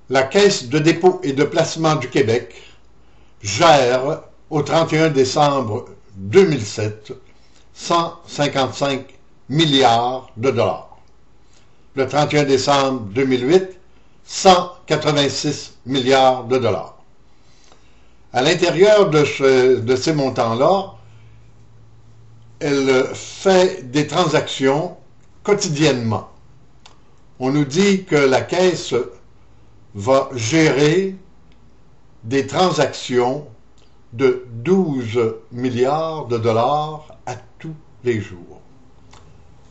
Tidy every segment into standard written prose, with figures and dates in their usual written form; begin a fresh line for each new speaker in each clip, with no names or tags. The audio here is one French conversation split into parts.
La Caisse de dépôt et de placement du Québec gère au 31 décembre 2007 155 milliards de dollars. Le 31 décembre 2008, 186 milliards de dollars. À l'intérieur de ces montants-là, elle fait des transactions quotidiennement. On nous dit que la Caisse va gérer des transactions de 12 milliards de dollars à tous les jours.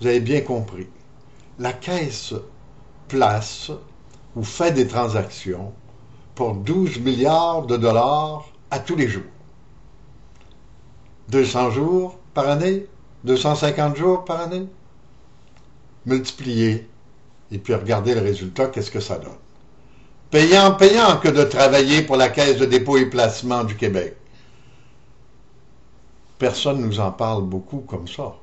Vous avez bien compris. La Caisse place ou fait des transactions pour 12 milliards de dollars à tous les jours. 200 jours par année, 250 jours par année. Multipliez et puis regardez le résultat, qu'est-ce que ça donne. Payant que de travailler pour la Caisse de dépôt et placement du Québec. Personne ne nous en parle beaucoup comme ça.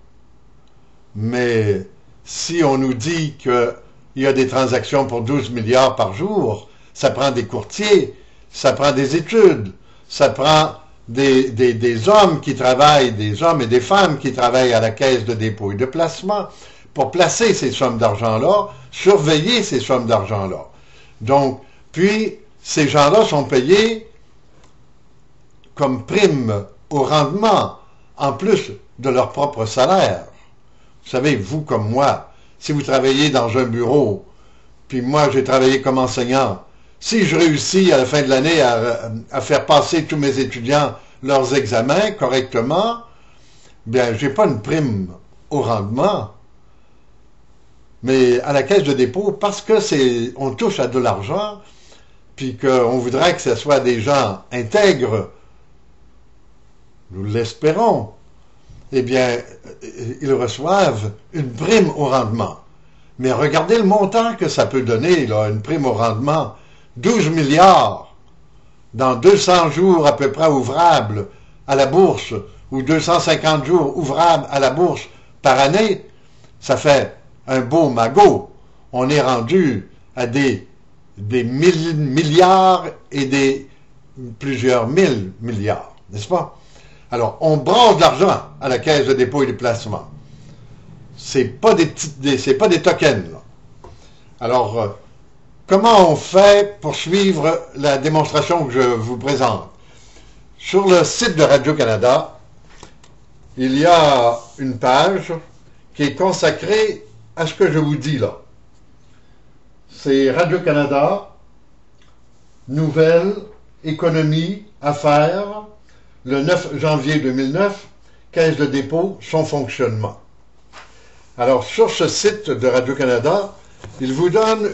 Mais si on nous dit qu'il y a des transactions pour 12 milliards par jour, ça prend des courtiers, ça prend des études, ça prend des hommes qui travaillent, des hommes et des femmes qui travaillent à la Caisse de dépôt et de placement pour placer ces sommes d'argent-là, surveiller ces sommes d'argent-là. Donc, puis, ces gens-là sont payés comme prime au rendement, en plus de leur propre salaire. Vous savez, vous comme moi, si vous travaillez dans un bureau, puis moi j'ai travaillé comme enseignant, si je réussis à la fin de l'année à faire passer tous mes étudiants leurs examens correctement, bien, j'ai pas une prime au rendement, mais à la Caisse de dépôt, parce que on touche à de l'argent, puis qu'on voudrait que ce soit des gens intègres, nous l'espérons, eh bien, ils reçoivent une prime au rendement. Mais regardez le montant que ça peut donner, là, une prime au rendement. 12 milliards dans 200 jours à peu près ouvrables à la bourse, ou 250 jours ouvrables à la bourse par année, ça fait un beau magot. On est rendu à des milliards et des plusieurs mille milliards, n'est-ce pas? Alors, on brasse de l'argent à la Caisse de dépôt et de placement. C'est pas des tokens, là. Alors, comment on fait pour suivre la démonstration que je vous présente? Sur le site de Radio-Canada, il y a une page qui est consacrée à ce que je vous dis là. C'est Radio-Canada, Nouvelles, Économie, Affaires, le 9 janvier 2009, Caisse de dépôt, son fonctionnement. Alors, sur ce site de Radio-Canada, il vous donne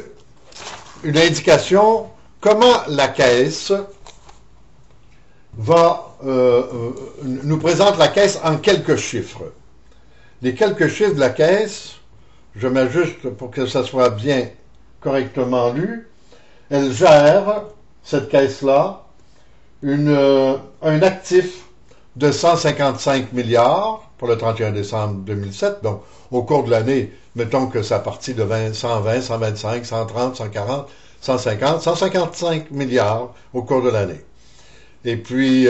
une indication comment la Caisse nous présente la Caisse en quelques chiffres. Les quelques chiffres de la Caisse, je m'ajuste pour que ça soit bien correctement lu, elle gère, cette Caisse-là, un actif de 155 milliards pour le 31 décembre 2007. Donc, au cours de l'année, mettons que ça partit de 120, 125, 130, 140, 150, 155 milliards au cours de l'année. Et puis,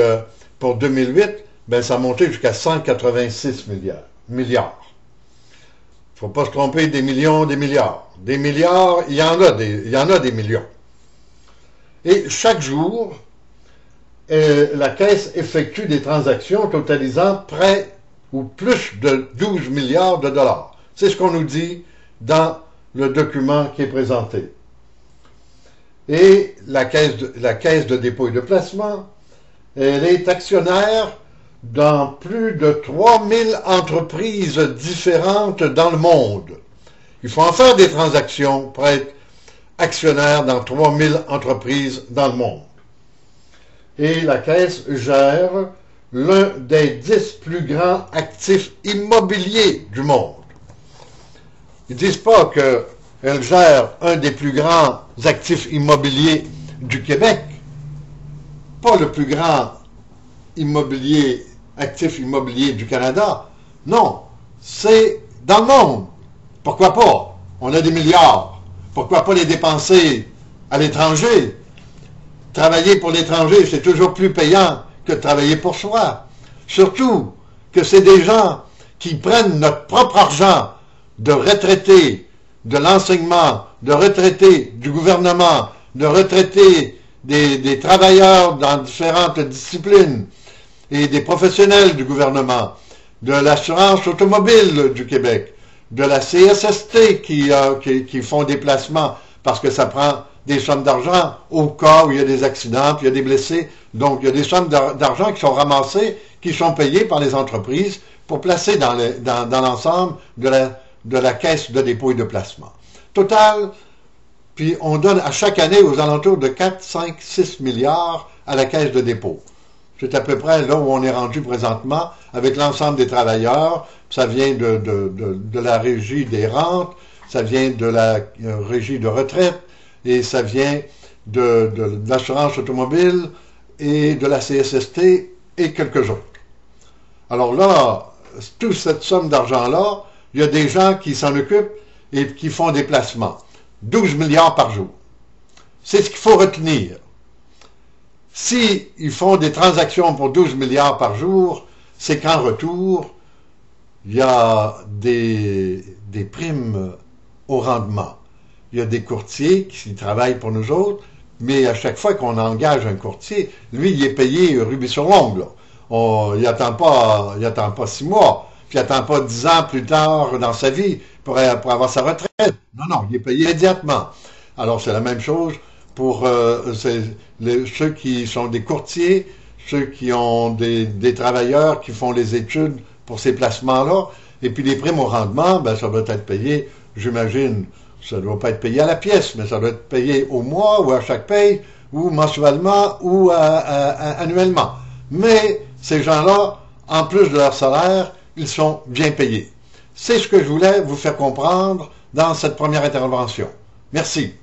pour 2008, ben, ça a monté jusqu'à 186 milliards. Il ne faut pas se tromper des millions, des milliards. Des milliards, il y en a des millions. Et chaque jour, la Caisse effectue des transactions totalisant près ou plus de 12 milliards de dollars. C'est ce qu'on nous dit dans le document qui est présenté. Et la Caisse de dépôt et de placement, elle est actionnaire dans plus de 3000 entreprises différentes dans le monde. Il faut en faire des transactions pour être actionnaire dans 3000 entreprises dans le monde. Et la Caisse gère l'un des 10 plus grands actifs immobiliers du monde. Ils ne disent pas qu'elle gère un des plus grands actifs immobiliers du Québec, pas le plus grand actif immobilier du Canada. Non, c'est dans le monde. Pourquoi pas? On a des milliards. Pourquoi pas les dépenser à l'étranger. Travailler pour l'étranger, c'est toujours plus payant que de travailler pour soi. Surtout que c'est des gens qui prennent notre propre argent de retraités, de l'enseignement, de retraités du gouvernement, de retraités des travailleurs dans différentes disciplines et des professionnels du gouvernement, de l'assurance automobile du Québec, de la CSST qui font des placements parce que ça prend des sommes d'argent au cas où il y a des accidents, puis il y a des blessés. Donc, il y a des sommes d'argent qui sont ramassées, qui sont payées par les entreprises pour placer dans l'ensemble de la caisse de dépôt et de placement. Total, puis on donne à chaque année aux alentours de 4, 5, 6 milliards à la caisse de dépôt. C'est à peu près là où on est rendu présentement avec l'ensemble des travailleurs. Ça vient de la régie des rentes, ça vient de la régie de retraite, et ça vient de l'assurance automobile et de la CSST et quelques autres. Alors là, toute cette somme d'argent-là, il y a des gens qui s'en occupent et qui font des placements. 12 milliards par jour. C'est ce qu'il faut retenir. Si ils font des transactions pour 12 milliards par jour, c'est qu'en retour, il y a des primes au rendement. Il y a des courtiers qui travaillent pour nous autres, mais à chaque fois qu'on engage un courtier, lui, il est payé rubis sur l'ongle. Il n'attend pas 6 mois, puis il n'attend pas 10 ans plus tard dans sa vie pour avoir sa retraite. Non, il est payé immédiatement. Alors, c'est la même chose pour ceux qui sont des courtiers, ceux qui ont des travailleurs qui font les études pour ces placements-là, et puis les primes au rendement, ben, ça doit être payé, j'imagine, ça ne doit pas être payé à la pièce, mais ça doit être payé au mois ou à chaque paye, ou mensuellement ou annuellement. Mais ces gens-là, en plus de leur salaire, ils sont bien payés. C'est ce que je voulais vous faire comprendre dans cette première intervention. Merci.